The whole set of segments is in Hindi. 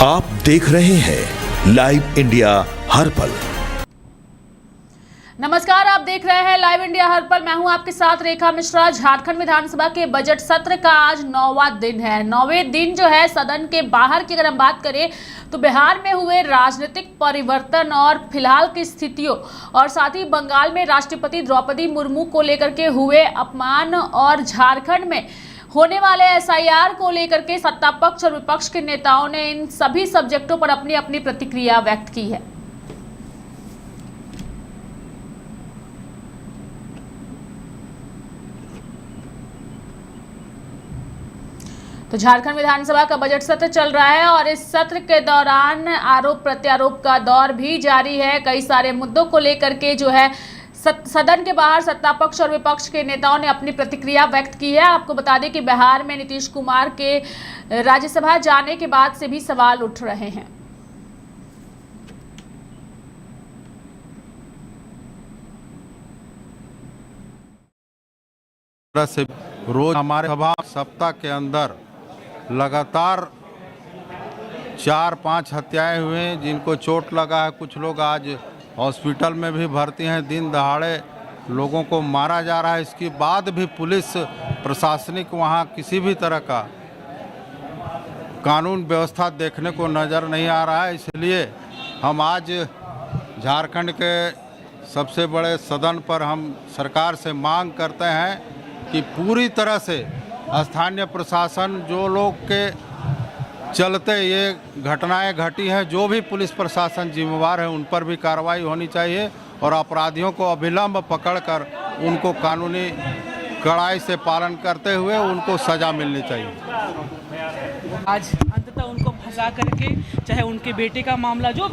आप देख रहे हैं लाइव इंडिया हर पल। नमस्कार, आप देख रहे हैं लाइव इंडिया हर पल। मैं हूं आपके साथ रेखा मिश्रा। झारखंड विधानसभा के बजट सत्र का आज 9वां दिन है। 9वें दिन जो है सदन के बाहर की अगर हम बात करें तो बिहार में हुए राजनीतिक परिवर्तन और फिलहाल की स्थितियों और साथ ही बंगाल में राष्ट्रपति द्रौपदी मुर्मू को लेकर के हुए अपमान और झारखंड में होने वाले एसआईआर को लेकर के सत्ता पक्ष और विपक्ष के नेताओं ने इन सभी सब्जेक्टों पर अपनी अपनी प्रतिक्रिया व्यक्त की है। तो झारखंड विधानसभा का बजट सत्र चल रहा है और इस सत्र के दौरान आरोप प्रत्यारोप का दौर भी जारी है। कई सारे मुद्दों को लेकर के जो है सदन के बाहर सत्ता पक्ष और विपक्ष के नेताओं ने अपनी प्रतिक्रिया व्यक्त की है। आपको बता दें कि बिहार में नीतीश कुमार के राज्यसभा जाने के बाद से भी सवाल उठ रहे हैं। से रोज हमारे सप्ताह के अंदर लगातार 4-5 हत्याएं हुए हैं, जिनको चोट लगा है। कुछ लोग आज हॉस्पिटल में भी भर्ती हैं। दिन दहाड़े लोगों को मारा जा रहा है। इसके बाद भी पुलिस प्रशासनिक वहाँ किसी भी तरह का कानून व्यवस्था देखने को नज़र नहीं आ रहा है। इसलिए हम आज झारखंड के सबसे बड़े सदन पर हम सरकार से मांग करते हैं कि पूरी तरह से स्थानीय प्रशासन जो लोग के चलते ये घटनाएं घटी हैं, जो भी पुलिस प्रशासन जिम्मेवार है, उन पर भी कार्रवाई होनी चाहिए और अपराधियों को अविलंब पकड़कर उनको कानूनी कड़ाई से पालन करते हुए उनको सज़ा मिलनी चाहिए। आज अंततः उनको फंसा करके, चाहे उनके बेटे का मामला जो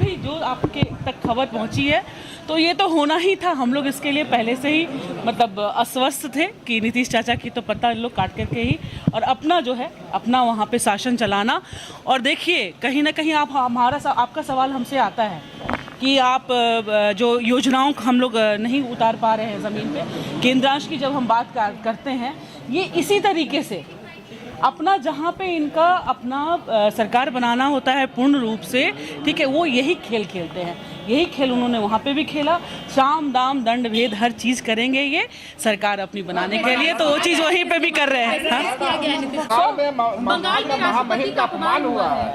आपके तक खबर पहुंची है, तो ये तो होना ही था। हम लोग इसके लिए पहले से ही अस्वस्थ थे कि नीतीश चाचा की तो पत्ता लोग काट करके ही और अपना वहाँ पे शासन चलाना। और देखिए, कहीं ना कहीं आपका सवाल हमसे आता है कि आप जो योजनाओं को हम लोग नहीं उतार पा रहे हैं ज़मीन पे। केंद्रांश की जब हम बात करते हैं, ये इसी तरीके से अपना जहाँ पे इनका अपना सरकार बनाना होता है पूर्ण रूप से, ठीक है, वो यही खेल खेलते हैं। यही खेल उन्होंने वहाँ पे भी खेला। साम दाम दंड भेद हर चीज़ करेंगे ये सरकार अपनी बनाने के लिए, तो वो चीज़ वहीं पे भी कर रहे हैं। बंगाल में महामहिम का अपमान हुआ है।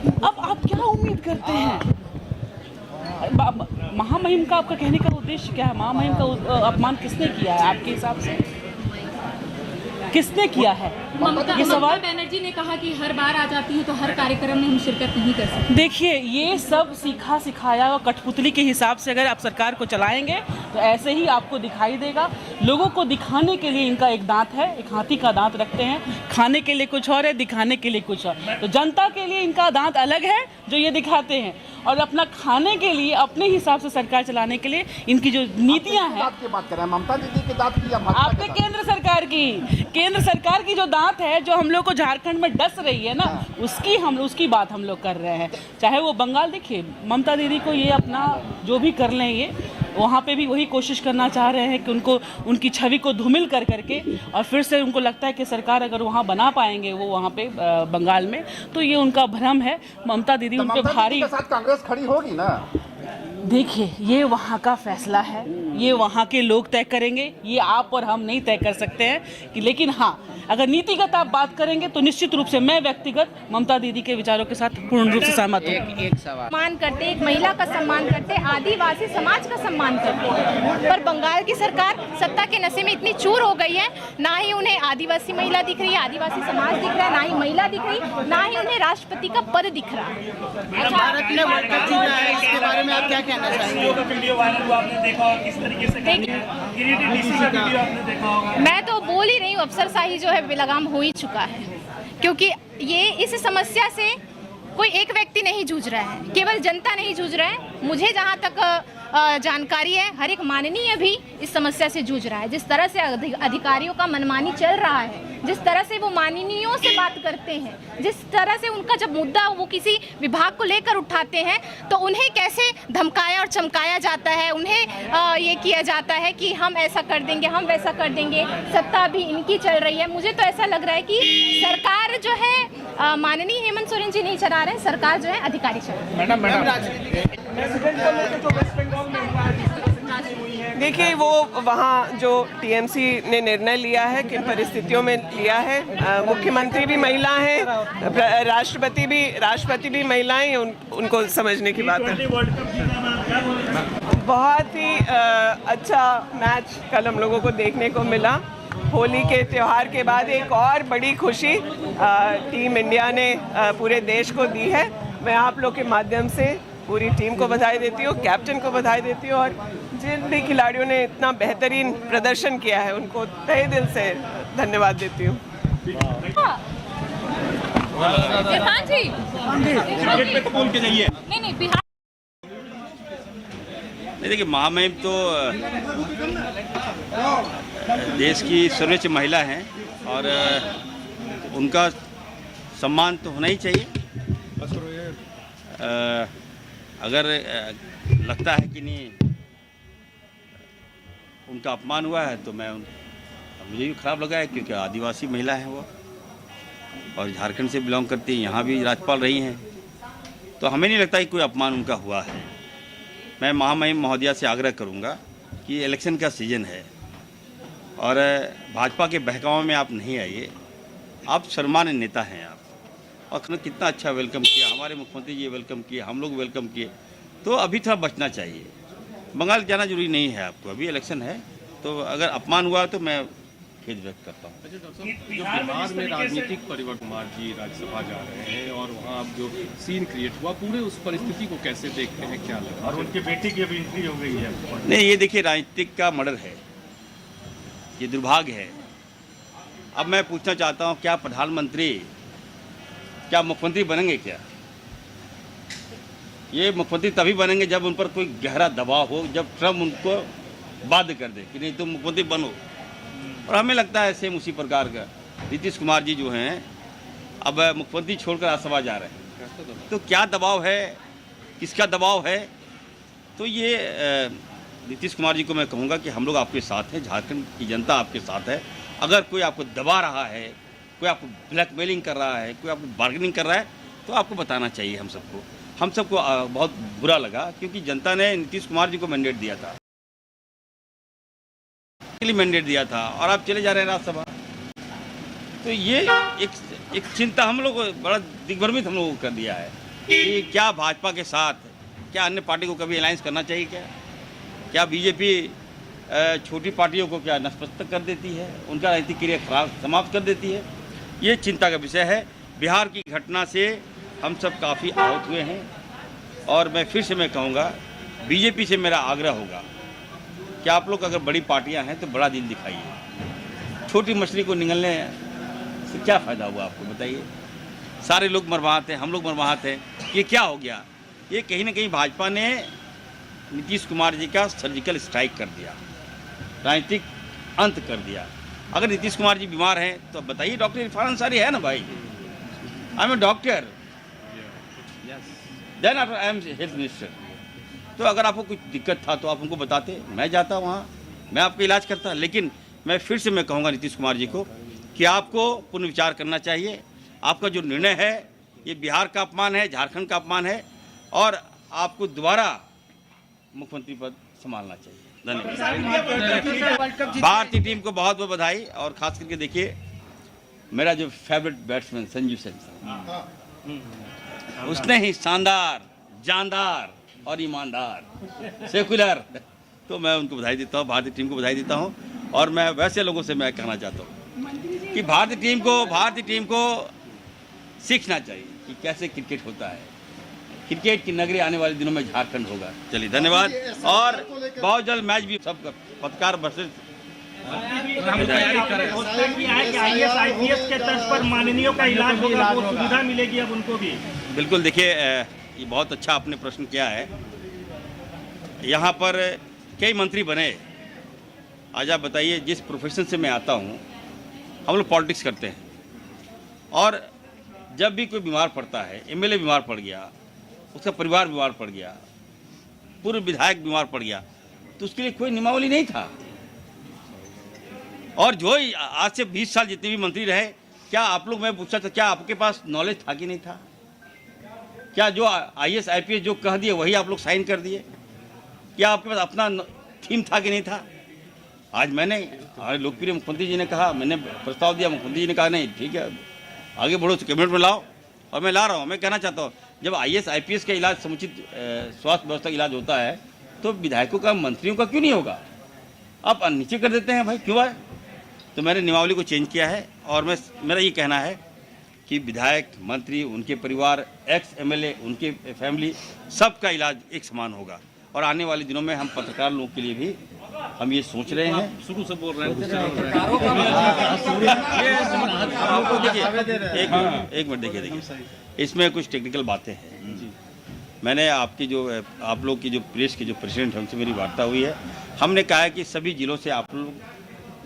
अब आप क्या उम्मीद करते हैं? महामहिम का आपका कहने का उद्देश्य क्या है? महामहिम का अपमान किसने किया है आपके हिसाब से? किसने किया है ये सवाल? बनर्जी ने कहा कि हर बार आ जाती है तो हर कार्यक्रम में हम शिरकत नहीं कर सकते। देखिए, ये सब सीखा सिखाया और कठपुतली के हिसाब से अगर आप सरकार को चलाएंगे तो ऐसे ही आपको दिखाई देगा। लोगों को दिखाने के लिए इनका एक दांत है, एक हाथी का दांत रखते हैं। खाने के लिए कुछ और है, दिखाने के लिए कुछ और। तो जनता के लिए इनका दांत अलग है जो ये दिखाते हैं, और अपना खाने के लिए अपने हिसाब से सरकार चलाने के लिए इनकी जो नीतियाँ हैं। बात कर रहे हैं ममता दीदी की दांत की, आपके केंद्र सरकार की जो दांत है, जो हम लोग को झारखंड में डस रही है ना, उसकी बात हम लोग कर रहे हैं। चाहे वो बंगाल, देखिए ममता दीदी को ये अपना जो भी कर लें, ये वहाँ पे भी वही कोशिश करना चाह रहे हैं कि उनको उनकी छवि को धूमिल करके और फिर से उनको लगता है कि सरकार अगर वहाँ बना पाएंगे वो वहाँ पे बंगाल में, तो ये उनका भ्रम है। ममता दीदी उन पे भारी के साथ कांग्रेस खड़ी होगी ना। देखिए, ये वहाँ का फैसला है, ये वहाँ के लोग तय करेंगे, ये आप और हम नहीं तय कर सकते हैं कि। लेकिन हाँ, अगर नीतिगत आप बात करेंगे तो निश्चित रूप से मैं व्यक्तिगत ममता दीदी के विचारों के साथ पूर्ण रूप से सहमत हूँ। एक सवाल सम्मान करते, एक महिला का सम्मान करते, आदिवासी समाज का सम्मान करते, पर बंगाल की सरकार सत्ता के नशे में इतनी चूर हो गई है, ना ही उन्हें आदिवासी महिला दिख रही है, आदिवासी समाज दिख रहा है, ना ही महिला दिख रही, ना ही उन्हें राष्ट्रपति का पद दिख रहा है। भारत ने वर्ल्ड कप जीता है, इसके बारे में आप क्या कहना चाहेंगे? वीडियो वायरल हुआ, आपने देखा होगा किस तरीके से मैं तो बोल ही रही हूँ, अफसरशाही जो है बेलगाम हो ही चुका है। क्योंकि ये इस समस्या से कोई एक व्यक्ति नहीं जूझ रहा है, केवल जनता नहीं जूझ रहा है। मुझे जहाँ तक जानकारी है, हर एक माननीय भी इस समस्या से जूझ रहा है। जिस तरह से अधिकारियों का मनमानी चल रहा है, जिस तरह से वो माननीयों से बात करते हैं, जिस तरह से उनका जब मुद्दा वो किसी विभाग को लेकर उठाते हैं तो उन्हें कैसे धमकाया और चमकाया जाता है, उन्हें ये किया जाता है कि हम ऐसा कर देंगे, हम वैसा कर देंगे, सत्ता भी इनकी चल रही है। मुझे तो ऐसा लग रहा है कि सरकार जो है माननीय हेमंत सोरेन जी नहीं चला रहे हैं, सरकार जो है अधिकारी चला रहे हैं। देखिए, वो वहाँ जो टीएमसी ने निर्णय लिया है, किन परिस्थितियों में लिया है, मुख्यमंत्री भी महिला हैं, राष्ट्रपति भी महिलाएं हैं, उनको समझने की बात है। बहुत ही अच्छा मैच कल हम लोगों को देखने को मिला। होली के त्यौहार के बाद एक और बड़ी खुशी टीम इंडिया ने पूरे देश को दी है। मैं आप लोग के माध्यम से पूरी टीम को बधाई देती हूँ, कैप्टन को बधाई देती हूँ, और जिन भी खिलाड़ियों ने इतना बेहतरीन प्रदर्शन किया है उनको तहे दिल से धन्यवाद देती हूँ। नहीं, देखिए, महामहिम तो देश की सर्वोच्च महिला हैं और उनका सम्मान तो होना ही चाहिए। अगर लगता है कि नहीं उनका अपमान हुआ है तो मुझे भी खराब लगा है, क्योंकि आदिवासी महिला है वो और झारखंड से बिलोंग करती हैं, यहाँ भी राज्यपाल रही हैं, तो हमें नहीं लगता कि कोई अपमान उनका हुआ है। मैं महामहिम महोदया से आग्रह करूंगा कि इलेक्शन का सीज़न है और भाजपा के बहकावे में आप नहीं आइए। आप सम्मानित नेता हैं आप, और कितना अच्छा वेलकम किया, हमारे मुख्यमंत्री जी वेलकम किए, हम लोग वेलकम किए, तो अभी थोड़ा बचना चाहिए। बंगाल जाना जरूरी नहीं है आपको, अभी इलेक्शन है, तो अगर अपमान हुआ तो मैं खेद व्यक्त करता हूँ। अच्छा डॉक्टर साहब, जो बिहार में राजनीतिक परिवर्तन, कुमार जी राज्यसभा जा रहे हैं और वहाँ अब जो सीन क्रिएट हुआ, पूरे उस परिस्थिति को कैसे देखते हैं, क्या लगा? और उनके बेटे की अभी एंट्री हो गई है। नहीं, ये देखिए, राजनीतिक का मर्डर है, ये दुर्भाग्य है। अब मैं पूछना चाहता हूँ, क्या प्रधानमंत्री, क्या मुख्यमंत्री बनेंगे? क्या ये मुख्यमंत्री तभी बनेंगे जब उन पर कोई गहरा दबाव हो, जब ट्रम्प उनको बाध्य कर दे कि नहीं तुम मुख्यमंत्री बनो। और हमें लगता है सेम उसी प्रकार का नीतीश कुमार जी जो हैं अब मुख्यमंत्री छोड़कर राज्यसभा जा रहे हैं, तो क्या दबाव है, किसका दबाव है? तो ये नीतीश कुमार जी को मैं कहूँगा कि हम लोग आपके साथ हैं, झारखंड की जनता आपके साथ है। अगर कोई आपको दबा रहा है, कोई आपको ब्लैकमेलिंग कर रहा है, कोई आपको बार्गेनिंग कर रहा है, तो आपको बताना चाहिए। हम सबको बहुत बुरा लगा, क्योंकि जनता ने नीतीश कुमार जी को मैंडेट दिया था, मैंडेट दिया था, और आप चले जा रहे हैं राज्यसभा। तो ये एक चिंता हम लोग बड़ा दिग्भ्रमित हम लोगों को कर दिया है कि क्या भाजपा के साथ, क्या अन्य पार्टी को कभी अलायंस करना चाहिए? क्या बीजेपी छोटी पार्टियों को क्या नतमस्तक कर देती है, उनका राजनीतिक क्रिया खराब समाप्त कर देती है? ये चिंता का विषय है। बिहार की घटना से हम सब काफ़ी आहत हुए हैं, और मैं फिर से कहूँगा, बीजेपी से मेरा आग्रह होगा कि आप लोग अगर बड़ी पार्टियां हैं तो बड़ा दिल दिखाइए। छोटी मछली को निगलने से क्या फ़ायदा हुआ आपको, बताइए? सारे लोग मरवाहत हैं, हम लोग मरवाहत हैं, ये क्या हो गया? ये कहीं ना कहीं भाजपा ने नीतीश कुमार जी का सर्जिकल स्ट्राइक कर दिया, राजनीतिक अंत कर दिया। अगर नीतीश कुमार जी बीमार हैं तो बताइए, डॉक्टर इरफान अंसारी है ना भाई, I am a doctor, then I am health minister. तो अगर आपको कुछ दिक्कत था तो आप हमको बताते, मैं जाता वहाँ, मैं आपका इलाज करता। लेकिन मैं फिर से कहूँगा नीतीश कुमार जी को कि आपको पुनर्विचार करना चाहिए। आपका जो निर्णय है ये बिहार का अपमान है, झारखंड का अपमान है, और आपको दोबारा मुख्यमंत्री पद संभालना चाहिए। धन्यवाद। भारतीय टीम को बहुत बहुत बधाई, और खास करके देखिए मेरा जो फेवरेट बैट्समैन संजू सैमसन, उसने ही शानदार, जानदार और ईमानदार, सेकुलर, तो मैं उनको बधाई देता हूँ, भारतीय टीम को बधाई देता हूँ। और मैं वैसे लोगों से मैं कहना चाहता हूँ कि भारतीय टीम को सीखना चाहिए कि कैसे क्रिकेट होता है। क्रिकेट की नगरी आने वाले दिनों में झारखंड होगा। चलिए, धन्यवाद। और बहुत जल्द मैच भी सब पत्रकार वर्सेस IAS के तर्ज पर माननीयों का इलाज होगा, वो सुविधा मिलेगी अब उनको भी। बिल्कुल। देखिए, ये बहुत अच्छा आपने प्रश्न किया है। यहाँ पर कई मंत्री बने, आज आप बताइए, जिस प्रोफेशन से मैं आता हूँ हम लोग पॉलिटिक्स करते हैं, और जब भी कोई बीमार पड़ता है, एमएलए बीमार पड़ गया, उसका परिवार बीमार पड़ गया, पूर्व विधायक बीमार पड़ गया, तो उसके लिए कोई नियमावली नहीं था। और जो आज से 20 साल जितने भी मंत्री रहे, क्या आप लोग, मैं पूछा था, क्या आपके पास नॉलेज था कि नहीं था? क्या जो IAS IPS जो कह दिए वही आप लोग साइन कर दिए? क्या आपके पास अपना थीम था कि नहीं था? आज मैंने, हमारे लोकप्रिय मुख्यमंत्री जी ने कहा, मैंने प्रस्ताव दिया, मुख्यमंत्री जी ने कहा नहीं ठीक है आगे बढ़ो, तो कैबिनेट में लाओ, और मैं ला रहा हूँ। मैं कहना चाहता हूँ, जब IAS IPS का इलाज समुचित स्वास्थ्य व्यवस्था का इलाज होता है, तो विधायकों का, मंत्रियों का क्यों नहीं होगा? आप नीचे कर देते हैं भाई, क्यों है? तो मैंने नियमावली को चेंज किया है, और मेरा ये कहना है कि विधायक, मंत्री, उनके परिवार, एक्स MLA, उनके फैमिली, सबका इलाज एक समान होगा। और आने वाले दिनों में हम पत्रकार लोगों के लिए भी हम ये सोच रहे हैं। शुरू से बोल रहे हैं, एक मिनट देखिए, इसमें कुछ टेक्निकल बातें हैं। मैंने आपकी जो, आप लोग की जो प्रेस के जो प्रेसिडेंट हैं, उनसे मेरी वार्ता हुई है। हमने कहा है कि सभी जिलों से आप लोग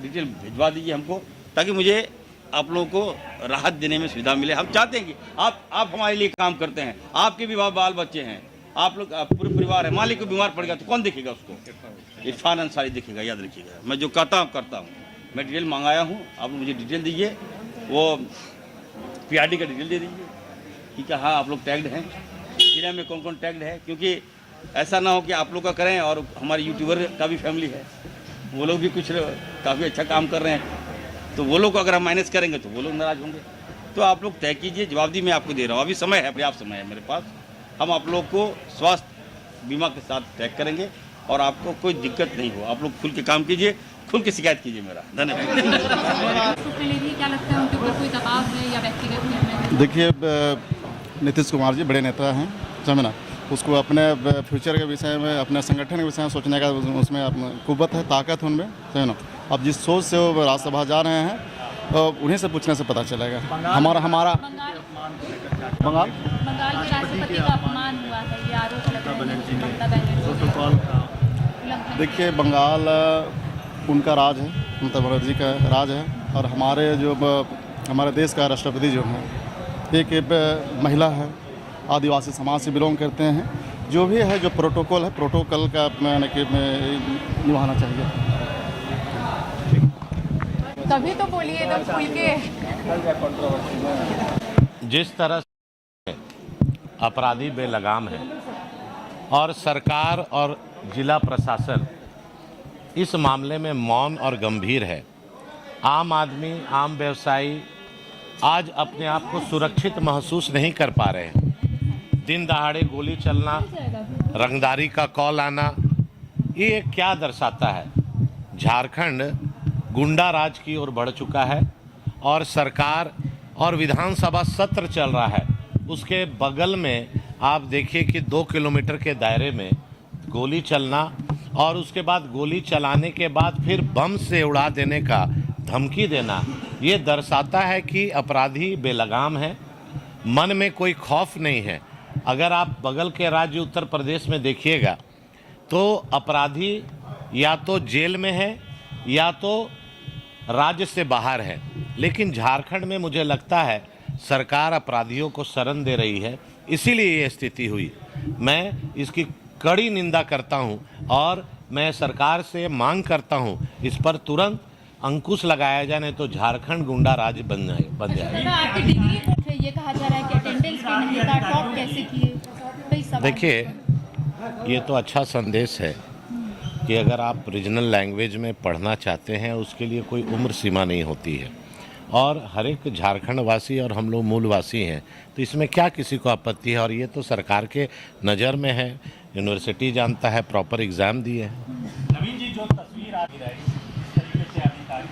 डिटेल भिजवा दीजिए हमको, ताकि मुझे आप लोगों को राहत देने में सुविधा मिले। हम चाहते हैं कि आप हमारे लिए काम करते हैं, आपके भी बाल बच्चे हैं, आप लोग पूरे परिवार है। मालिक को बीमार पड़ गया तो कौन देखेगा उसको? इरफान अंसारी देखेगा, याद रखिएगा। मैं जो कहता हूँ मैं डिटेल मंगाया हूँ, आप लोग मुझे डिटेल दीजिए, वो PRD का डिटेल दे दीजिए कि क्या हाँ आप लोग टैग्ड हैं, जिले में कौन कौन टैग्ड है, क्योंकि ऐसा ना हो कि आप लोग का करें और हमारे यूट्यूबर का भी फैमिली है, वो लोग भी कुछ काफ़ी अच्छा काम कर रहे हैं, तो वो लोग को अगर हम माइनस करेंगे तो वो लोग नाराज़ होंगे। तो आप लोग तय कीजिए, जवाबदेही मैं आपको दे रहा हूँ, अभी समय है, पर्याप्त समय है मेरे पास। हम आप लोग को स्वास्थ्य बीमा के साथ टैग करेंगे और आपको कोई दिक्कत नहीं हो। आप लोग खुल के काम कीजिए, खुल के शिकायत कीजिए मेरा। धन्यवाद। क्या लगता है उनके ऊपर कोई दबाव है या व्यक्तिगत निर्णय? देखिए, नीतीश कुमार जी बड़े नेता हैं, समझना, उसको अपने फ्यूचर के विषय में, अपने संगठन के विषय में सोचने का उसमें कुव्वत है, ताकत है उनमें, समझना। अब जिस सोच से वो राज्यसभा जा रहे हैं, तो उन्हीं से पूछने से पता चलेगा। हमारा बंगाल के राष्ट्रपति का अपमान हुआ है, ये आरोप लगा है ममता बनर्जी। देखिए, बंगाल उनका राज है, ममता बनर्जी का राज है, और हमारे देश का राष्ट्रपति जो है एक महिला है, आदिवासी समाज से बिलोंग करते हैं। जो भी है, जो प्रोटोकॉल है, प्रोटोकॉल का निभाना चाहिए। तभी तो बोलिए एकदम खुल के। जिस तरह से अपराधी बेलगाम है और सरकार और जिला प्रशासन इस मामले में मौन और गंभीर है, आम आदमी, आम व्यवसायी आज अपने आप को सुरक्षित महसूस नहीं कर पा रहे हैं। दिन दहाड़े गोली चलना, रंगदारी का कॉल आना, ये क्या दर्शाता है? झारखंड गुंडा राज की ओर बढ़ चुका है, और सरकार और विधानसभा सत्र चल रहा है, उसके बगल में आप देखिए कि 2 किलोमीटर के दायरे में गोली चलना, और उसके बाद गोली चलाने के बाद फिर बम से उड़ा देने का धमकी देना, ये दर्शाता है कि अपराधी बेलगाम है, मन में कोई खौफ नहीं है। अगर आप बगल के राज्य उत्तर प्रदेश में देखिएगा तो अपराधी या तो जेल में है या तो राज्य से बाहर है, लेकिन झारखंड में मुझे लगता है सरकार अपराधियों को शरण दे रही है, इसीलिए ये स्थिति हुई। मैं इसकी कड़ी निंदा करता हूं और मैं सरकार से मांग करता हूं इस पर तुरंत अंकुश लगाया जाए, नहीं तो झारखंड गुंडा राज बन जाएगा। आपकी डिग्री पर ये कहा जा रहा है कि अटेंडेंस भी नहीं था, टॉप कैसे किए? देखिए, ये तो अच्छा संदेश है कि अगर आप रीजनल लैंग्वेज में पढ़ना चाहते हैं, उसके लिए कोई उम्र सीमा नहीं होती है, और हर एक झारखंड वासी और हम लोग मूलवासी हैं, तो इसमें क्या किसी को आपत्ति है? और ये तो सरकार के नज़र में है, यूनिवर्सिटी जानता है, प्रॉपर एग्ज़ाम दिए हैं। नवीन जी, जो तस्वीर आ रही है, इस तरीके से अधिकारी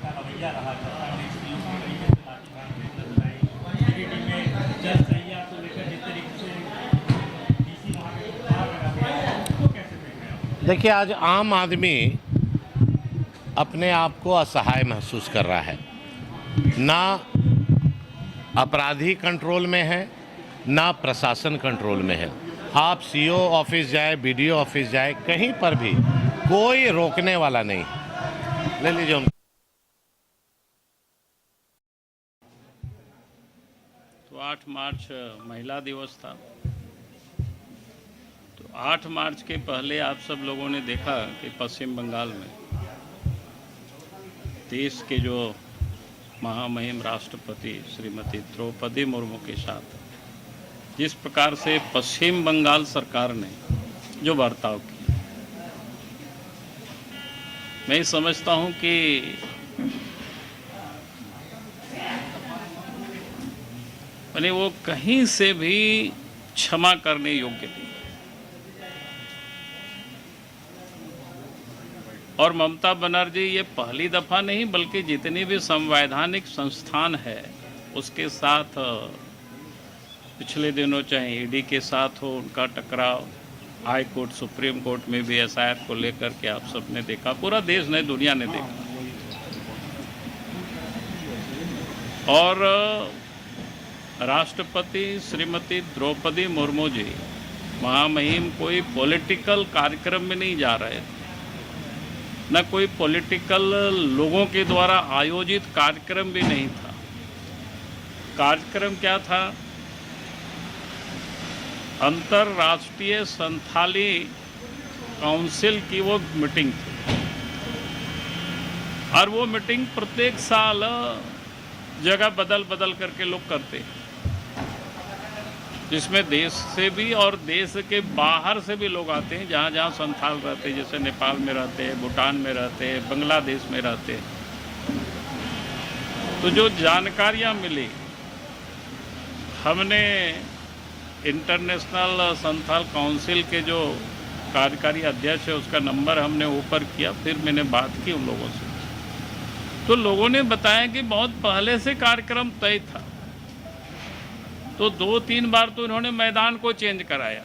का रवैया रहा, देखिए, आज आम आदमी अपने आप को असहाय महसूस कर रहा है। ना अपराधी कंट्रोल में है, ना प्रशासन कंट्रोल में है। आप CO ऑफिस जाए, BDO ऑफिस जाए, कहीं पर भी कोई रोकने वाला नहीं। ले लीजिए। तो 8 मार्च महिला दिवस था। तो 8 मार्च के पहले आप सब लोगों ने देखा कि पश्चिम बंगाल में देश के जो महामहिम राष्ट्रपति श्रीमती द्रौपदी मुर्मू के साथ जिस प्रकार से पश्चिम बंगाल सरकार ने जो बर्ताव किया, मैं समझता हूं कि मैंने वो कहीं से भी क्षमा करने योग्य नहीं। और ममता बनर्जी ये पहली दफ़ा नहीं बल्कि जितनी भी संवैधानिक संस्थान है उसके साथ पिछले दिनों चाहे ईडी के साथ हो उनका टकराव, हाई कोर्ट सुप्रीम कोर्ट में भी एसआईआर को लेकर के आप सब ने देखा, पूरा देश ने दुनिया ने देखा। और राष्ट्रपति श्रीमती द्रौपदी मुर्मू जी महामहिम कोई पॉलिटिकल कार्यक्रम में नहीं जा रहे थे, न कोई पॉलिटिकल लोगों के द्वारा आयोजित कार्यक्रम भी नहीं था। कार्यक्रम क्या था? अंतर्राष्ट्रीय संथाली काउंसिल की वो मीटिंग थी और वो मीटिंग प्रत्येक साल जगह बदल बदल करके लोग करते हैं, जिसमें देश से भी और देश के बाहर से भी लोग आते हैं, जहाँ जहाँ संथाल रहते हैं, जैसे नेपाल में रहते हैं, भूटान में रहते हैं, बांग्लादेश में रहते हैं। तो जो जानकारियाँ मिली, हमने इंटरनेशनल संथाल काउंसिल के जो कार्यकारी अध्यक्ष है उसका नंबर हमने ऊपर किया, फिर मैंने बात की उन लोगों से। तो लोगों ने बताया कि बहुत पहले से कार्यक्रम तय था। तो 2-3 बार तो इन्होंने मैदान को चेंज कराया,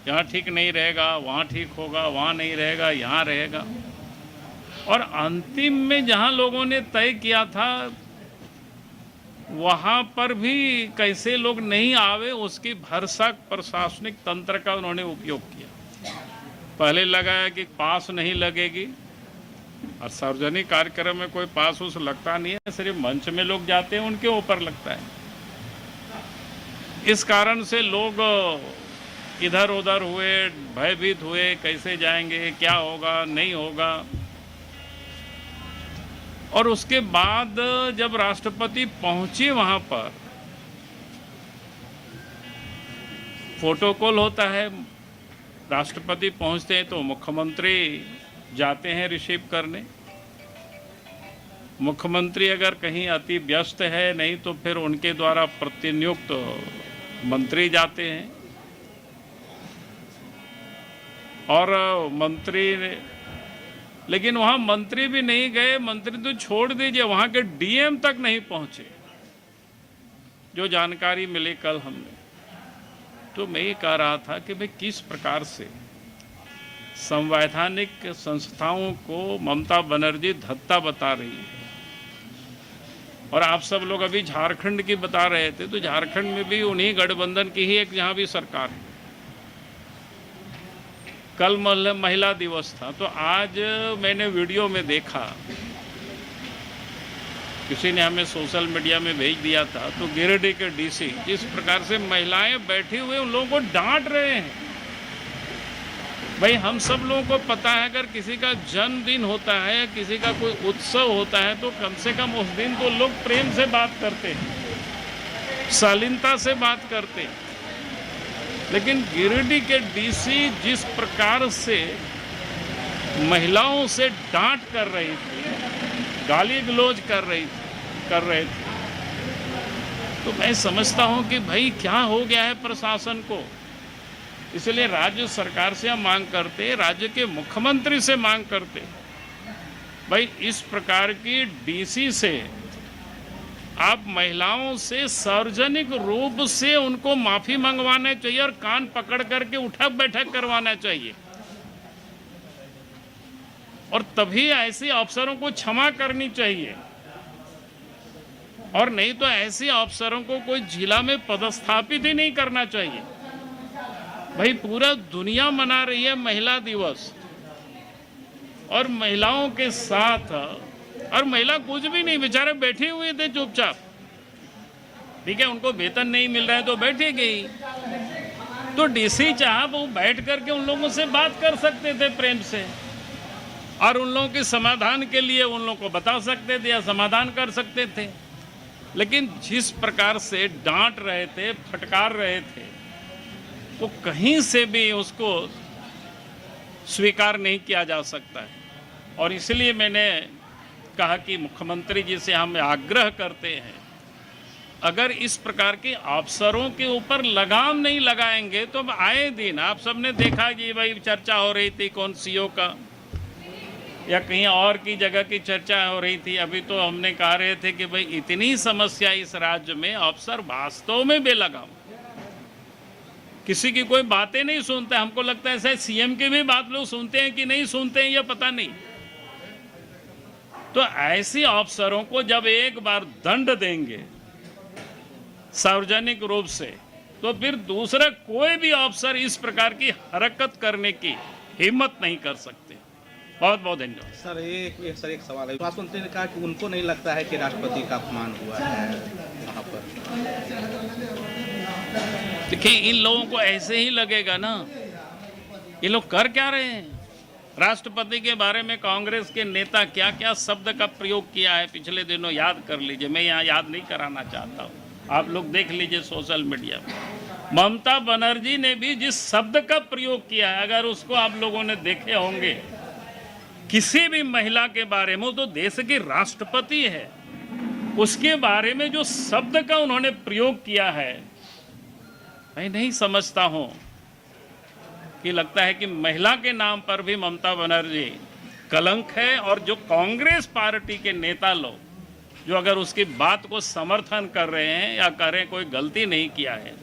यहाँ ठीक नहीं रहेगा वहाँ ठीक होगा, वहाँ नहीं रहेगा यहाँ रहेगा। और अंतिम में जहाँ लोगों ने तय किया था वहाँ पर भी कैसे लोग नहीं आवे उसकी भरसक प्रशासनिक तंत्र का उन्होंने उपयोग किया। पहले लगाया कि पास नहीं लगेगी, और सार्वजनिक कार्यक्रम में कोई पास उस लगता नहीं है, सिर्फ मंच में लोग जाते हैं उनके ऊपर लगता है। इस कारण से लोग इधर उधर हुए, भयभीत हुए, कैसे जाएंगे, क्या होगा, नहीं होगा। और उसके बाद जब राष्ट्रपति पहुंचे वहां पर, प्रोटोकॉल होता है, राष्ट्रपति पहुंचते हैं तो मुख्यमंत्री जाते हैं रिसीव करने। मुख्यमंत्री अगर कहीं अति व्यस्त है नहीं तो फिर उनके द्वारा प्रतिनियुक्त मंत्री जाते हैं। और मंत्री, लेकिन वहाँ मंत्री भी नहीं गए, मंत्री तो छोड़ दीजिए, वहाँ के डीएम तक नहीं पहुँचे, जो जानकारी मिली कल हमने। तो मैं ये कह रहा था कि भाई किस प्रकार से संवैधानिक संस्थाओं को ममता बनर्जी धत्ता बता रही है। और आप सब लोग अभी झारखंड की बता रहे थे, तो झारखंड में भी उन्हीं गठबंधन की ही एक यहाँ भी सरकार है। कल महिला दिवस था, तो आज मैंने वीडियो में देखा, किसी ने हमें सोशल मीडिया में भेज दिया था, तो गिरिडीह के डीसी जिस प्रकार से महिलाएं बैठी हुए उन लोगों को डांट रहे हैं। भाई हम सब लोगों को पता है अगर किसी का जन्मदिन होता है, किसी का कोई उत्सव होता है, तो कम से कम उस दिन तो लोग प्रेम से बात करते हैं, शालीनता से बात करते हैं। लेकिन गिरिडीह के डीसी जिस प्रकार से महिलाओं से डांट कर रही थी, गाली गलौज कर रहे थे, तो मैं समझता हूं कि भाई क्या हो गया है प्रशासन को। इसलिए राज्य सरकार से हम मांग करते, राज्य के मुख्यमंत्री से मांग करते, भाई इस प्रकार की डीसी से आप महिलाओं से सार्वजनिक रूप से उनको माफी मंगवाना चाहिए और कान पकड़ करके उठक बैठक करवाना चाहिए। और तभी ऐसे अफसरों को क्षमा करनी चाहिए, और नहीं तो ऐसे अफसरों को कोई जिला में पदस्थापित ही नहीं करना चाहिए। भाई पूरा दुनिया मना रही है महिला दिवस, और महिलाओं के साथ, और महिला कुछ भी नहीं, बेचारे बैठे हुए थे चुपचाप। ठीक है, उनको वेतन नहीं मिल रहा है तो बैठेंगे ही। तो डीसी चाहे वो बैठ करके उन लोगों से बात कर सकते थे प्रेम से, और उन लोगों के समाधान के लिए उन लोगों को बता सकते थे या समाधान कर सकते थे। लेकिन जिस प्रकार से डांट रहे थे, फटकार रहे थे, वो कहीं से भी उसको स्वीकार नहीं किया जा सकता है। और इसलिए मैंने कहा कि मुख्यमंत्री जी से हम आग्रह करते हैं, अगर इस प्रकार के अफसरों के ऊपर लगाम नहीं लगाएंगे तो अब आए दिन आप सबने देखा कि भाई चर्चा हो रही थी कौन सीओ का या कहीं और की जगह की चर्चा हो रही थी। अभी तो हमने कह रहे थे कि भाई इतनी समस्या इस राज्य में, अफसर वास्तव में बेलगाम, किसी की कोई बातें नहीं सुनते। हमको लगता है शायद सीएम की भी बात लोग सुनते हैं कि नहीं सुनते हैं, यह पता नहीं। तो ऐसे अफसरों को जब एक बार दंड देंगे सार्वजनिक रूप से, तो फिर दूसरा कोई भी अफसर इस प्रकार की हरकत करने की हिम्मत नहीं कर सकते। बहुत बहुत धन्यवाद। सर एक सवाल है, स्वास्थ्य मंत्री ने कहा कि उनको नहीं लगता है कि राष्ट्रपति का अपमान हुआ है वहाँ पर। देखिए, इन लोगों को ऐसे ही लगेगा ना। ये लोग कर क्या रहे हैं? राष्ट्रपति के बारे में कांग्रेस के नेता क्या क्या शब्द का प्रयोग किया है पिछले दिनों, याद कर लीजिए। मैं यहाँ याद नहीं कराना चाहता हूँ, आप लोग देख लीजिए सोशल मीडिया में। ममता बनर्जी ने भी जिस शब्द का प्रयोग किया है, अगर उसको आप लोगों ने देखे होंगे, किसी भी महिला के बारे में, तो देश की राष्ट्रपति है, उसके बारे में जो शब्द का उन्होंने प्रयोग किया है, मैं नहीं समझता हूँ कि लगता है कि महिला के नाम पर भी ममता बनर्जी कलंक है। और जो कांग्रेस पार्टी के नेता लोग जो अगर उसकी बात को समर्थन कर रहे हैं या कह रहे हैं कोई गलती नहीं किया है,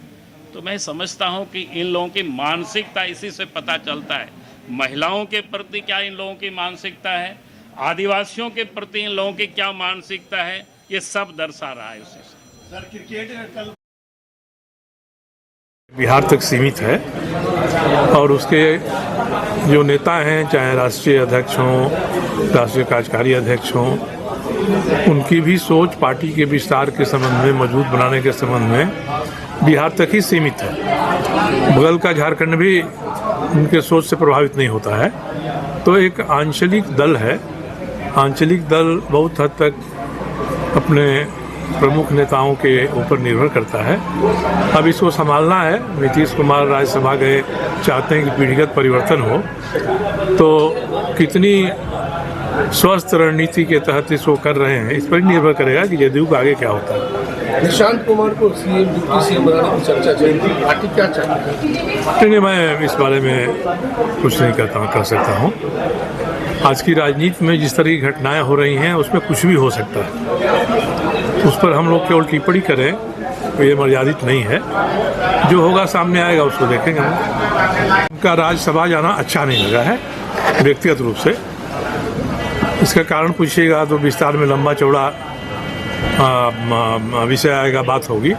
तो मैं समझता हूं कि इन लोगों की मानसिकता इसी से पता चलता है। महिलाओं के प्रति क्या इन लोगों की मानसिकता है, आदिवासियों के प्रति इन लोगों की क्या मानसिकता है, ये सब दर्शा रहा है उसी से। सर क्रिकेट कल बिहार तक सीमित है और उसके जो नेता हैं, चाहे राष्ट्रीय अध्यक्ष हों, राष्ट्रीय कार्यकारी अध्यक्ष हों, उनकी भी सोच पार्टी के विस्तार के संबंध में, मजबूत बनाने के संबंध में बिहार तक ही सीमित है। बगल का झारखंड भी उनके सोच से प्रभावित नहीं होता है। तो एक आंचलिक दल है, आंचलिक दल बहुत हद तक अपने प्रमुख नेताओं के ऊपर निर्भर करता है। अब इसको संभालना है। नीतीश कुमार राज्यसभा गए, चाहते हैं कि पीढ़ीगत परिवर्तन हो, तो कितनी स्वस्थ रणनीति के तहत इसको कर रहे हैं, इस पर निर्भर करेगा कि जदयू का आगे क्या होता है। निशांत कुमार को डिप्टी सीएम बनाने की चर्चा चल रही है, पार्टी क्या चाहती है? नहीं, मैं इस बारे में कुछ नहीं कर सकता हूँ। आज की राजनीति में जिस तरह की घटनाएं हो रही हैं, उसमें कुछ भी हो सकता है। उस पर हम लोग केवल टिप्पणी करें तो ये मर्यादित नहीं है। जो होगा सामने आएगा उसको देखेंगे हम। उनका राज्यसभा जाना अच्छा नहीं लगा है व्यक्तिगत रूप से। इसका कारण पूछिएगा तो विस्तार में लंबा चौड़ा विषय आएगा, बात होगी।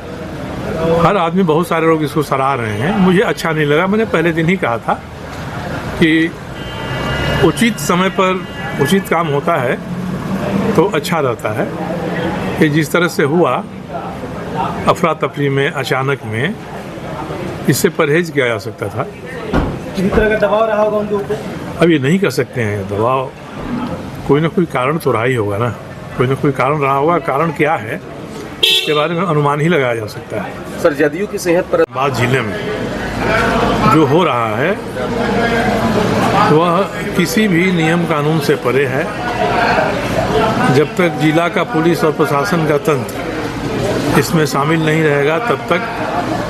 हर आदमी, बहुत सारे लोग इसको सराह रहे हैं, मुझे अच्छा नहीं लगा। मैंने पहले दिन ही कहा था कि उचित समय पर उचित काम होता है तो अच्छा रहता है। कि जिस तरह से हुआ अफरा तफरी में, अचानक में, इससे परहेज किया जा सकता था। किसी तरह का दबाव रहा होगा उनके ऊपर? अब ये नहीं कर सकते हैं दबाव, कोई ना कोई कारण तो रहा ही होगा ना, कोई ना कोई कारण रहा होगा। कारण क्या है इसके बारे में अनुमान ही लगाया जा सकता है। सर, जदयू की सेहत पर बात जिले में जो हो रहा है वह किसी भी नियम कानून से परे है। जब तक जिला का पुलिस और प्रशासन का तंत्र इसमें शामिल नहीं रहेगा, तब तक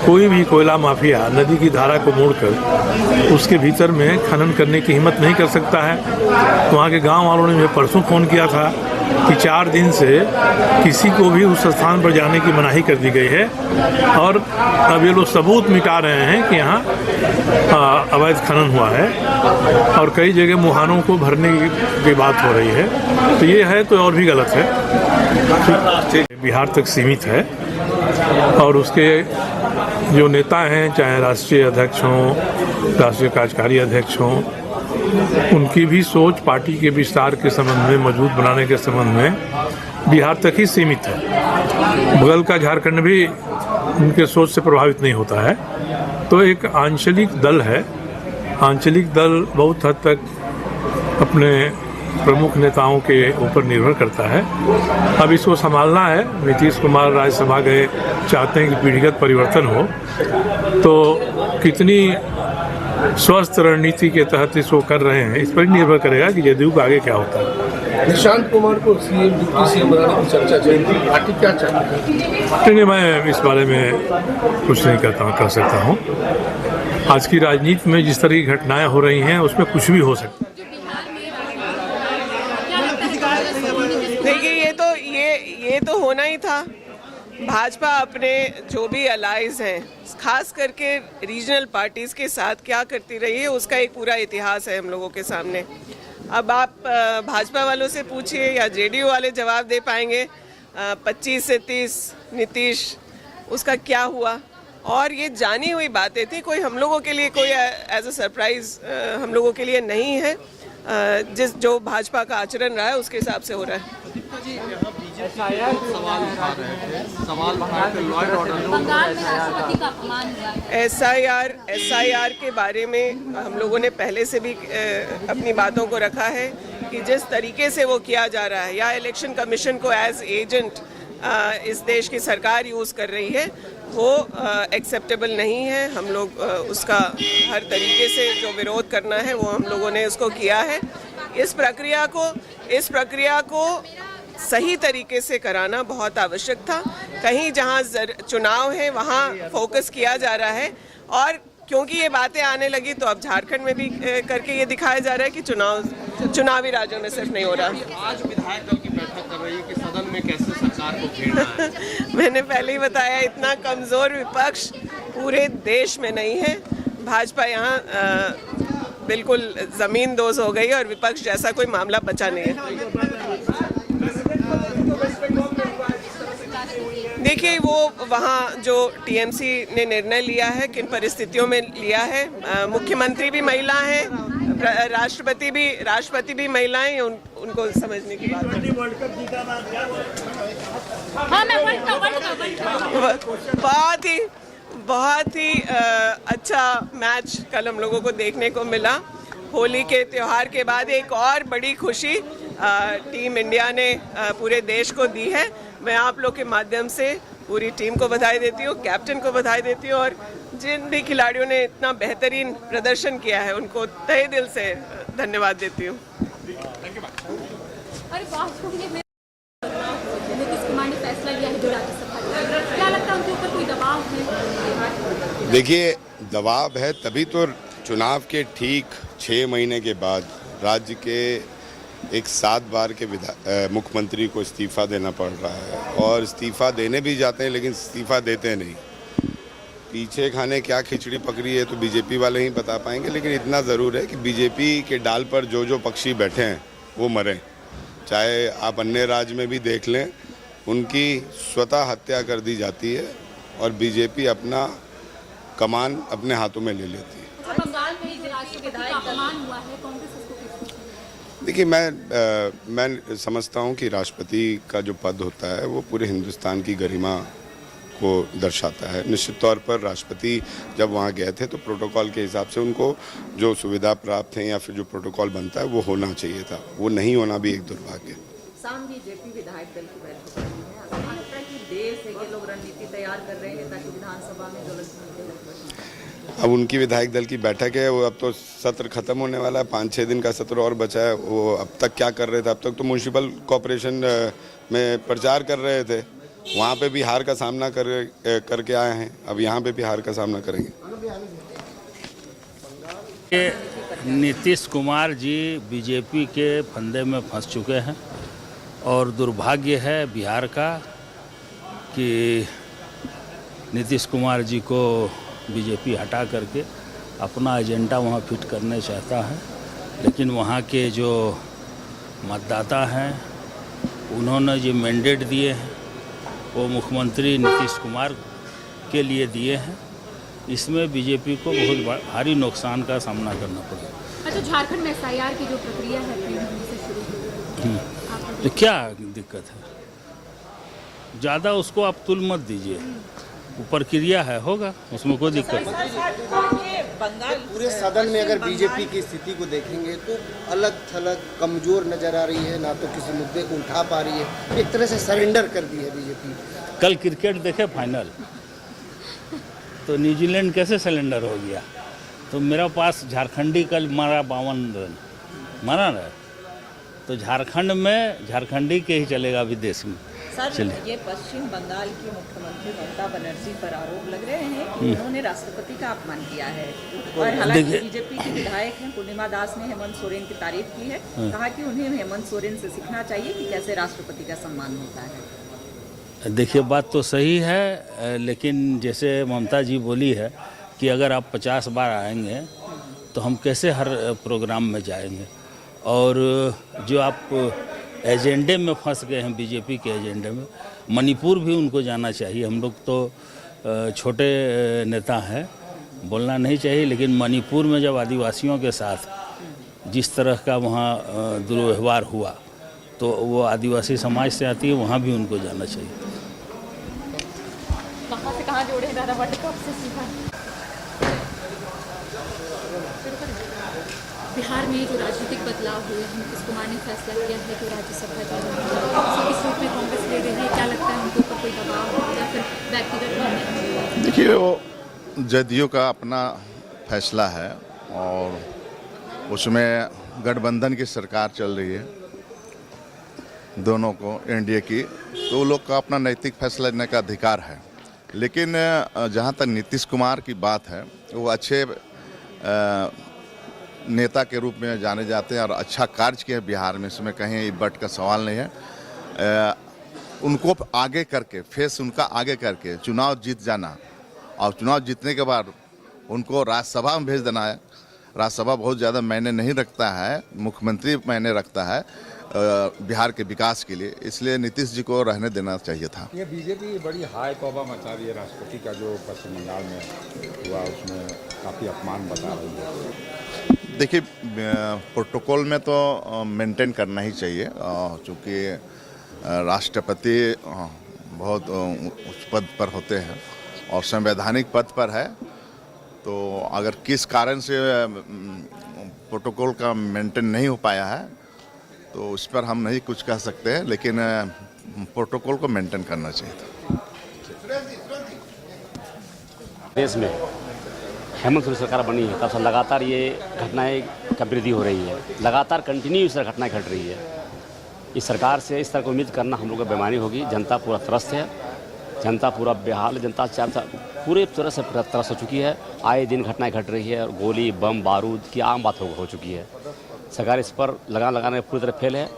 कोई भी कोयला माफिया नदी की धारा को मोड़कर उसके भीतर में खनन करने की हिम्मत नहीं कर सकता है। वहाँ के गांव वालों ने मुझे परसों फ़ोन किया था कि 4 दिन से किसी को भी उस स्थान पर जाने की मनाही कर दी गई है और अब ये लोग सबूत मिटा रहे हैं कि यहाँ अवैध खनन हुआ है और कई जगह मुहानों को भरने की बात हो रही है। तो ये है तो और भी गलत है। बिहार तक सीमित है और उसके जो नेता हैं, चाहे राष्ट्रीय अध्यक्ष हों, राष्ट्रीय कार्यकारी अध्यक्ष हों, उनकी भी सोच पार्टी के विस्तार के संबंध में, मजबूत बनाने के संबंध में बिहार तक ही सीमित है। बगल का झारखंड भी उनके सोच से प्रभावित नहीं होता है। तो एक आंचलिक दल है। आंचलिक दल बहुत हद तक अपने प्रमुख नेताओं के ऊपर निर्भर करता है। अब इसको संभालना है। नीतीश कुमार राज्यसभा गए, चाहते हैं कि पीढ़ीगत परिवर्तन हो, तो कितनी स्वस्थ रणनीति के तहत इसको कर रहे हैं, इस पर निर्भर करेगा कि जदयू का आगे क्या होता है। निशांत कुमार को सीएम डिप्टी सीएम बनाने की चर्चा चल रही है, पार्टी क्या चाहती है? नहीं, मैं इस बारे में कुछ नहीं कर सकता हूँ। आज की राजनीति में जिस तरह की घटनाएं हो रही हैं उसमें कुछ भी हो सकता है। देखिए, ये तो होना ही था। भाजपा अपने जो भी अलाइज हैं, खास करके रीजनल पार्टीज के साथ क्या करती रही है, उसका एक पूरा इतिहास है हम लोगों के सामने। अब आप भाजपा वालों से पूछिए या जेडीयू वाले जवाब दे पाएंगे 25 से 30 नीतीश, उसका क्या हुआ। और ये जानी हुई बातें थी, कोई हम लोगों के लिए कोई एज अ सरप्राइज हम लोगों के लिए नहीं है। जो भाजपा का आचरण रहा है उसके हिसाब से हो रहा है। बंगाल में राष्ट्रपति का अपमान हुआ है। SIR के बारे में हम लोगों ने पहले से भी अपनी बातों को रखा है कि जिस तरीके से वो किया जा रहा है, या इलेक्शन कमीशन को एज एजेंट इस देश की सरकार यूज़ कर रही है, वो एक्सेप्टेबल नहीं है। हम लोग उसका हर तरीके से जो विरोध करना है वो हम लोगों ने उसको किया है। इस प्रक्रिया को सही तरीके से कराना बहुत आवश्यक था। कहीं जहां चुनाव है वहां फोकस किया जा रहा है, और क्योंकि ये बातें आने लगी तो अब झारखंड में भी करके ये दिखाया जा रहा है कि चुनावी राज्यों में सिर्फ नहीं हो रहा। आज विधायक दल की बैठक कर रही है कि सदन में कैसे सरकार को घेरना है। मैंने पहले ही बताया, इतना कमजोर विपक्ष पूरे देश में नहीं है। भाजपा यहाँ बिल्कुल जमीन दोज हो गई और विपक्ष जैसा कोई मामला बचा नहीं है। देखिए, वो वहाँ जो टीएमसी ने निर्णय लिया है, किन परिस्थितियों में लिया है, मुख्यमंत्री भी महिला हैं, राष्ट्रपति भी महिलाएं, उनको समझने की बात है। बहुत ही अच्छा मैच कल हम लोगों को देखने को मिला। होली के त्यौहार के बाद एक और बड़ी खुशी टीम इंडिया ने पूरे देश को दी है। मैं आप लोग के माध्यम से पूरी टीम को बधाई देती हूँ, कैप्टन को बधाई देती हूँ, और जिन भी खिलाड़ियों ने इतना बेहतरीन प्रदर्शन किया है उनको तहे दिल से धन्यवाद देती हूँ। नीतीश कुमार ने फैसला लिया है जो राज्यसभा, क्या लगता है उनके ऊपर कोई दबाव है? देखिए, दबाव है तभी तो चुनाव के ठीक 6 महीने के बाद राज्य के एक 7 बार के मुख्यमंत्री को इस्तीफा देना पड़ रहा है, और इस्तीफा देने भी जाते हैं लेकिन इस्तीफा देते नहीं। पीछे खाने क्या खिचड़ी पकड़ी है तो बीजेपी वाले ही बता पाएंगे, लेकिन इतना ज़रूर है कि बीजेपी के डाल पर जो पक्षी बैठे हैं वो मरें। चाहे आप अन्य राज्य में भी देख लें, उनकी स्वतः हत्या कर दी जाती है और बीजेपी अपना कमान अपने हाथों में ले लेती है। बंगाल में राष्ट्रपति का अपमान हुआ है, कांग्रेस इसको कैसे? देखिए, मैं समझता हूं कि राष्ट्रपति का जो पद होता है वो पूरे हिंदुस्तान की गरिमा को दर्शाता है। निश्चित तौर पर राष्ट्रपति जब वहाँ गए थे तो प्रोटोकॉल के हिसाब से उनको जो सुविधा प्राप्त है या फिर जो प्रोटोकॉल बनता है वो होना चाहिए था, वो नहीं होना भी एक दुर्भाग्य। बीजेपी विधायक दल की बैठक है, आपको लगता है कि देर से ये लोग रणनीति तैयार कर रहे हैं ताकि विधानसभा में अब उनकी विधायक दल की बैठक है, वो अब तो सत्र खत्म होने वाला है, 5-6 दिन का सत्र और बचा है। वो अब तक क्या कर रहे थे? अब तक तो म्यूनसिपल कॉरपोरेशन में प्रचार कर रहे थे, वहाँ पे भी हार का सामना करके आए हैं, अब यहाँ पे भी हार का सामना करेंगे। नीतीश कुमार जी बीजेपी के फंदे में फंस चुके हैं, और दुर्भाग्य है बिहार का कि नीतीश कुमार जी को बीजेपी हटा करके अपना एजेंडा वहाँ फिट करने चाहता है, लेकिन वहाँ के जो मतदाता हैं उन्होंने जो मैंडेट दिए हैं वो मुख्यमंत्री नीतीश कुमार के लिए दिए हैं। इसमें बीजेपी को बहुत भारी नुकसान का सामना करना पड़ेगा। अच्छा, झारखंड में SIR की जो प्रक्रिया है से शुरू तो क्या दिक्कत है? ज़्यादा उसको आप तुल मत दीजिए, वो प्रक्रिया है, होगा, उसमें कोई दिक्कत नहीं। पूरे सदन में अगर बीजेपी की स्थिति को देखेंगे तो अलग थलग कमजोर नजर आ रही है, ना तो किसी मुद्दे को उठा पा रही है, एक तरह से सरेंडर कर दी है बीजेपी। कल क्रिकेट देखे फाइनल, तो न्यूजीलैंड कैसे सरेंडर हो गया? तो मेरा पास झारखंडी कल मारा 52 रन मारा ना, तो झारखंड में झारखंडी के ही चलेगा विदेश में। सर, ये पश्चिम बंगाल की मुख्यमंत्री ममता बनर्जी पर आरोप लग रहे हैं कि उन्होंने राष्ट्रपति का अपमान किया है, और हालांकि बीजेपी की विधायक हैं पूर्णिमा दास ने हेमंत सोरेन की तारीफ की है, कहा कि उन्हें हेमंत सोरेन से सीखना चाहिए कि कैसे राष्ट्रपति का सम्मान होता है। देखिए, बात तो सही है, लेकिन जैसे ममता जी बोली है कि अगर आप 50 बार आएंगे तो हम कैसे हर प्रोग्राम में जाएंगे, और जो आप एजेंडे में फंस गए हैं, बीजेपी के एजेंडे में, मणिपुर भी उनको जाना चाहिए। हम लोग तो छोटे नेता हैं, बोलना नहीं चाहिए, लेकिन मणिपुर में जब आदिवासियों के साथ जिस तरह का वहाँ दुर्व्यवहार हुआ, तो वो आदिवासी समाज से आती है, वहाँ भी उनको जाना चाहिए। कहाँ से कहाँ जोड़े दादा वर्ल्ड कप से सीधा। बिहार में जो राजनीतिक बदलाव हुए हैं, नीतीश कुमार ने फैसला किया है कि राज्यसभा जाएंगे, इस रूप में कांग्रेस ले रही है, क्या लगता है उनके ऊपर कोई दबाव हो या फिर व्यक्तिगत? देखिए, वो जदयू का अपना फैसला है और उसमें गठबंधन की सरकार चल रही है, दोनों को एनडीए की, तो वो लोग का अपना नैतिक फैसला लेने का अधिकार है। लेकिन जहाँ तक नीतीश कुमार की बात है, वो अच्छे नेता के रूप में जाने जाते हैं और अच्छा कार्य किया है बिहार में, इसमें कहीं बट का सवाल नहीं है। उनको आगे करके, फेस उनका आगे करके चुनाव जीत जाना, और चुनाव जीतने के बाद उनको राज्यसभा में भेज देना है। राज्यसभा बहुत ज़्यादा मायने नहीं रखता है, मुख्यमंत्री मायने रखता है बिहार के विकास के लिए, इसलिए नीतीश जी को रहने देना चाहिए था। ये बीजेपी बड़ी हाई तौबा मचा रही है, राष्ट्रपति का जो पश्चिम बंगाल में हुआ उसमें काफ़ी अपमान बता रही है। देखिए, प्रोटोकॉल में तो मेंटेन करना ही चाहिए, चूँकि राष्ट्रपति बहुत उच्च पद पर होते हैं और संवैधानिक पद पर है, तो अगर किस कारण से प्रोटोकॉल का मेंटेन नहीं हो पाया है तो उस पर हम नहीं कुछ कह सकते हैं, लेकिन प्रोटोकॉल को मेंटेन करना चाहिए था। देश में हेमंत सोरेन सरकार बनी है, तब से लगातार ये घटनाएं का वृद्धि हो रही है, लगातार कंटिन्यू इस तरह घटनाएं घट रही है। इस सरकार से इस तरह की उम्मीद करना हम लोग को बेईमानी होगी। जनता पूरा त्रस्त है, जनता पूरा बेहाल, जनता पूरे तरह से त्रस्त हो चुकी है। आए दिन घटनाएं घट रही है, गोली बम बारूद की आम बात हो चुकी है। सरकार इस पर लगाने में पूरी तरह फेल है।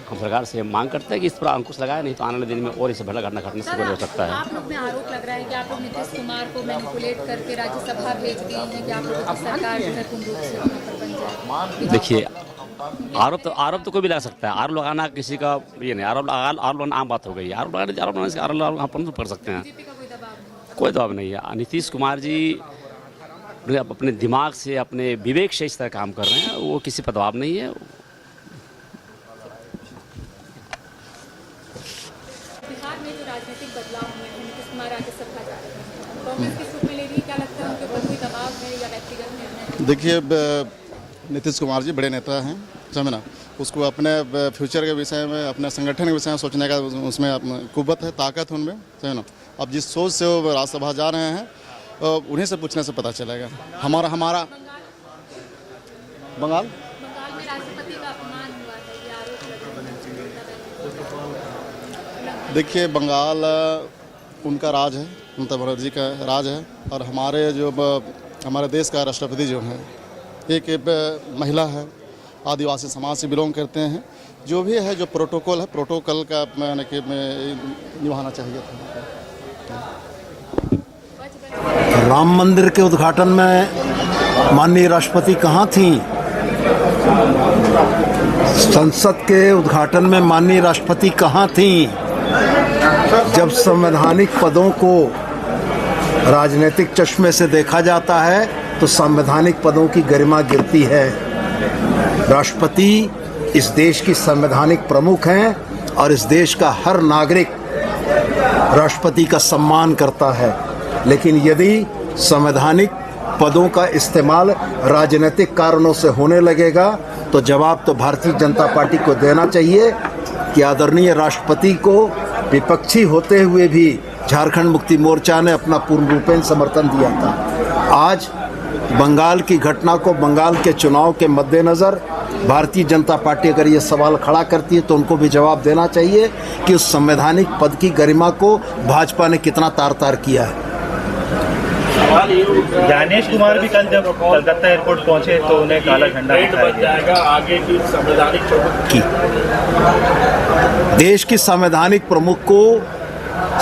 हम सरकार से मांग करते हैं कि इस पर अंकुश लगाए, नहीं तो आने वाले दिन में और इससे बड़ा घटना घटने से हो सकता है। आप लोग में आरोप लग रहा है कि आप लोग नीतीश कुमार को मैनिपुलेट करके राज्यसभा भेज दिए हैं कि आप लोगों की सरकार जो है पूर्ण रूप से वहाँ पर बन जाए। देखिए, आरोप तो कोई भी लगा सकता है, आरोप लगाना किसी का ये नहीं, आरोप लगाना आम बात हो गई है। आरोप लगाने से आरोप कर सकते हैं, कोई दबाव नहीं है। नीतीश कुमार जी अपने दिमाग से, अपने विवेक से इस तरह काम कर रहे हैं, वो किसी पर दबाव नहीं है। बिहार में जो राजनीतिक बदलाव हुए हैं, नीतीश कुमार राज्यसभा जा रहे हैं, कांग्रेस किस रूप में ले रही है, क्या लगता है उनके ऊपर कोई दबाव है या व्यक्तिगत निर्णय? देखिए, नीतीश कुमार जी बड़े नेता हैं, समझना, उसको अपने फ्यूचर के विषय में, अपने संगठन के विषय में सोचने का उसमें कुव्वत है, ताकत है उनमें, समझना। अब जिस सोच से वो राज्यसभा जा रहे हैं, उन्हीं से पूछने से पता चलेगा। हमारा बंगाल में राष्ट्रपति का अपमान हुआ है, ये आरोप लग रहा है। देखिए, बंगाल उनका राज है, ममता बनर्जी का राज है, और हमारे देश का राष्ट्रपति जो है एक महिला है, आदिवासी समाज से बिलोंग करते हैं। जो भी है, जो प्रोटोकॉल है, प्रोटोकॉल का निभाना चाहिए था। राम मंदिर के उद्घाटन में माननीय राष्ट्रपति कहाँ थी? संसद के उद्घाटन में माननीय राष्ट्रपति कहाँ थी? जब संवैधानिक पदों को राजनीतिक चश्मे से देखा जाता है तो संवैधानिक पदों की गरिमा गिरती है। राष्ट्रपति इस देश की संवैधानिक प्रमुख हैं और इस देश का हर नागरिक राष्ट्रपति का सम्मान करता है, लेकिन यदि संवैधानिक पदों का इस्तेमाल राजनीतिक कारणों से होने लगेगा तो जवाब तो भारतीय जनता पार्टी को देना चाहिए कि आदरणीय राष्ट्रपति को विपक्षी होते हुए भी झारखंड मुक्ति मोर्चा ने अपना पूर्ण रूपेण समर्थन दिया था। आज बंगाल की घटना को, बंगाल के चुनाव के मद्देनज़र भारतीय जनता पार्टी अगर ये सवाल खड़ा करती है तो उनको भी जवाब देना चाहिए कि उस संवैधानिक पद की गरिमा को भाजपा ने कितना तार तार किया है। ज्ञानेश कुमार भी कल जब कलकत्ता एयरपोर्ट पहुंचे तो उन्हें काला झंडा दिखाया आगे की संवैधानिक देश की संवैधानिक प्रमुख को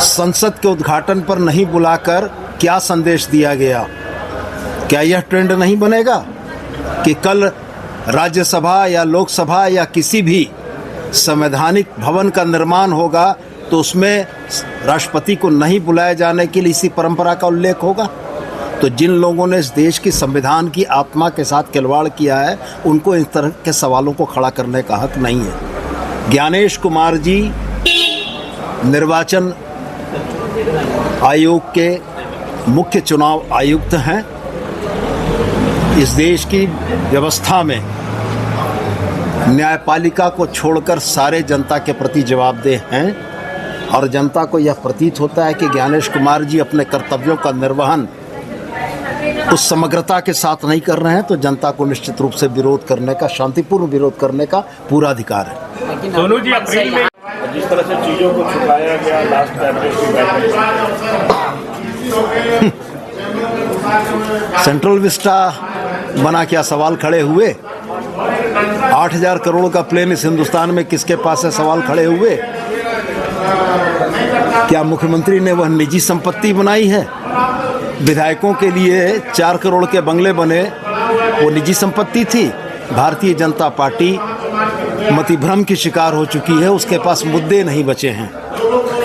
संसद के उद्घाटन पर नहीं बुलाकर क्या संदेश दिया गया? क्या यह ट्रेंड नहीं बनेगा कि कल राज्यसभा या लोकसभा या किसी भी संवैधानिक भवन का निर्माण होगा तो उसमें राष्ट्रपति को नहीं बुलाए जाने के लिए इसी परंपरा का उल्लेख होगा? तो जिन लोगों ने इस देश की संविधान की आत्मा के साथ खिलवाड़ किया है उनको इस तरह के सवालों को खड़ा करने का हक नहीं है। ज्ञानेश कुमार जी निर्वाचन आयोग के मुख्य चुनाव आयुक्त हैं। इस देश की व्यवस्था में न्यायपालिका को छोड़कर सारे जनता के प्रति जवाबदेह हैं और जनता को यह प्रतीत होता है कि ज्ञानेश कुमार जी अपने कर्तव्यों का निर्वहन उस समग्रता के साथ नहीं कर रहे हैं तो जनता को निश्चित रूप से विरोध करने का, शांतिपूर्ण विरोध करने का पूरा अधिकार है। सोनू जी, अप्रैल में जिस तरह से चीजों को छुपाया गया लास्ट कैबिनेट की बैठक, सेंट्रल विस्टा बना क्या सवाल खड़े हुए? 8,000 करोड़ का प्लेन इस हिंदुस्तान में किसके पास है? सवाल खड़े हुए। क्या मुख्यमंत्री ने वह निजी संपत्ति बनाई है? विधायकों के लिए 4 करोड़ के बंगले बने, वो निजी संपत्ति थी। भारतीय जनता पार्टी मतिभ्रम की शिकार हो चुकी है, उसके पास मुद्दे नहीं बचे हैं।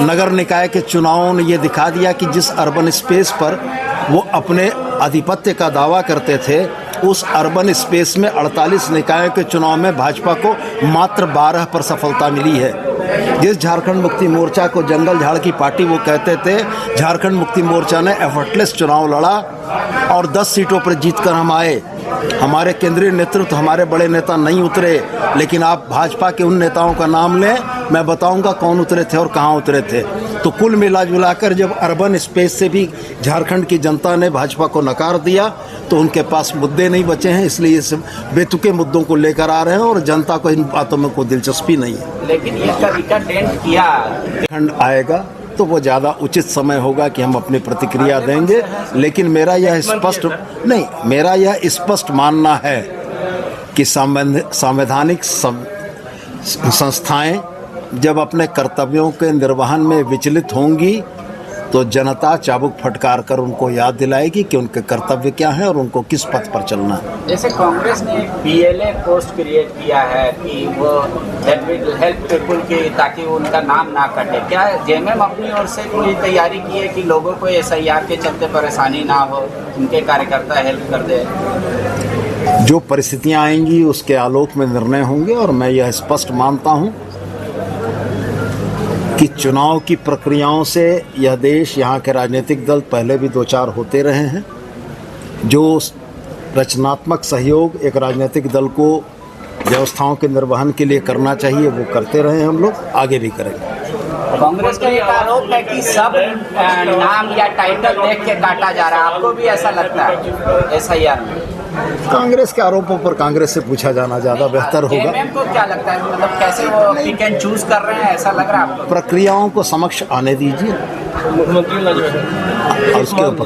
नगर निकाय के चुनावों ने ये दिखा दिया कि जिस अर्बन स्पेस पर वो अपने आधिपत्य का दावा करते थे उस अर्बन स्पेस में 48 निकायों के चुनाव में भाजपा को मात्र 12 पर सफलता मिली है। जिस झारखंड मुक्ति मोर्चा को जंगल झाड़ की पार्टी वो कहते थे, झारखंड मुक्ति मोर्चा ने एफर्टलेस चुनाव लड़ा और 10 सीटों पर जीतकर हम आए। हमारे केंद्रीय नेतृत्व, हमारे बड़े नेता नहीं उतरे, लेकिन आप भाजपा के उन नेताओं का नाम लें, मैं बताऊंगा कौन उतरे थे और कहां उतरे थे। तो कुल मिला जुलाकर जब अर्बन स्पेस से भी झारखंड की जनता ने भाजपा को नकार दिया तो उनके पास मुद्दे नहीं बचे हैं, इसलिए इस बेतुके मुद्दों को लेकर आ रहे हैं और जनता को इन बातों में कोई दिलचस्पी नहीं है। लेकिन ये तरीका टेंट किया खंड आएगा तो वो ज़्यादा उचित समय होगा कि हम अपनी प्रतिक्रिया देंगे, लेकिन मेरा यह स्पष्ट मानना है कि संवैधानिक संस्थाएं जब अपने कर्तव्यों के निर्वहन में विचलित होंगी तो जनता चाबुक फटकार कर उनको याद दिलाएगी कि उनके कर्तव्य क्या हैं और उनको किस पथ पर चलना है। जैसे कांग्रेस ने PLA पोस्ट क्रिएट किया है कि वो दैट विल हेल्प पीपल की, ताकि उनका नाम ना कटे। क्या JMM अपनी ओर से कोई तैयारी की है कि लोगों को SIR के चलते परेशानी ना हो, उनके कार्यकर्ता हेल्प कर दे? जो परिस्थितियाँ आएंगी उसके आलोक में निर्णय होंगे और मैं यह स्पष्ट मानता हूँ कि चुनाव की प्रक्रियाओं से यह देश, यहाँ के राजनीतिक दल पहले भी 2-4 होते रहे हैं। जो रचनात्मक सहयोग एक राजनीतिक दल को व्यवस्थाओं के निर्वहन के लिए करना चाहिए वो करते रहे हैं, हम लोग आगे भी करेंगे। कांग्रेस का एक आरोप है कि सब नाम या टाइटल देख के काटा जा रहा है, आपको भी ऐसा लगता है SIR में? कांग्रेस के आरोपों पर कांग्रेस से पूछा जाना ज़्यादा बेहतर होगा। JMM को क्या लगता है, मतलब कैसे वो पिक एंड चूज कर रहे हैं, ऐसा लग रहा है आपको? प्रक्रियाओं को समक्ष आने दीजिए मुख्यमंत्री और उसके ऊपर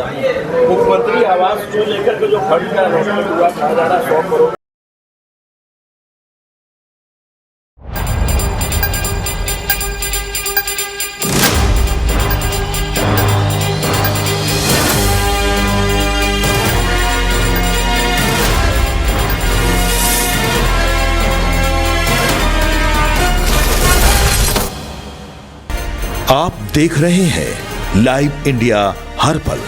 मुख्यमंत्री आवास को लेकर के जो फंड का अलॉटमेंट हुआ 100 करोड़। आप देख रहे हैं लाइव इंडिया हर पल।